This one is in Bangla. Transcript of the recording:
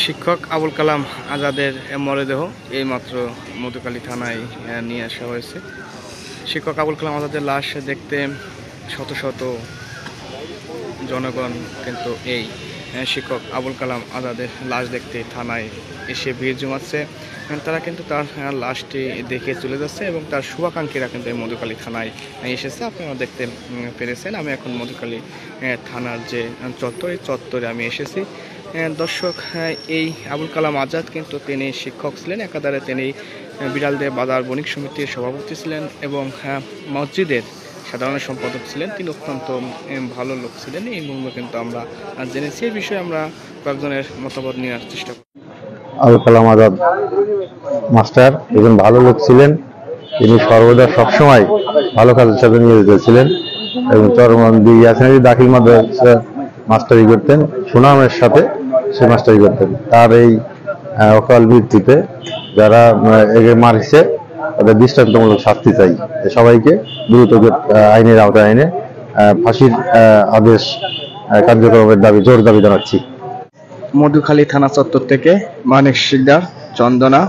শিক্ষক আবুল কালাম আজাদের মরদেহ এইমাত্র মধুখালী থানায় নিয়ে আসা হয়েছে। শিক্ষক আবুল কালাম আজাদের লাশ দেখতে শত শত জনগণ কিন্তু এই শিক্ষক আবুল কালাম আজাদের লাশ দেখতে থানায় এসে ভিড় জমাচ্ছে। তারা কিন্তু তার লাশটি দেখে চলে যাচ্ছে এবং তার শুভাকাঙ্ক্ষীরা কিন্তু এই মধুখালী থানায় এসেছে। আপনারা দেখতে পেরেছেন আমি এখন মধুখালী থানার যে চত্বর, এই চত্বরে আমি এসেছি। দর্শক, এই আবুল কালাম আজাদ কিন্তু তিনি শিক্ষক ছিলেন, একাধারে তিনি বিড়ালদে বাজার বণিক সমিতির সভাপতি ছিলেন এবং মসজিদের সাধারণ সম্পাদক ছিলেন। তিনি অত্যন্ত ভালো লোক ছিলেন, এই মর্মে কিন্তু আমরা জেনেছি। এই বিষয়ে আমরা কয়েকজনের মতামত নেওয়ার চেষ্টা করি। আবুল কালাম আজাদ মাস্টার একজন ভালো লোক ছিলেন। তিনি সর্বদা সবসময় ভালো কাজের সাথে নিয়োজিত ছিলেন এবং চরমন্দি ইয়াসিনারি দাখিল মাদ্রাসা মাস্টারি করতেন, সুনামের সাথে সে মাস্টারি করতেন। তার এই অকাল মৃত্যুতে যারা একে মারছে তাদের দৃষ্টান্তমূলক শাস্তি চাই। সবাইকে দ্রুত আইনের আওতায় আইনে ফাঁসির আদেশ কার্যক্রমের জোর দাবি জানাচ্ছি। মধুখালী থানা চত্বর থেকে মানিক শিকদার, চন্দনা।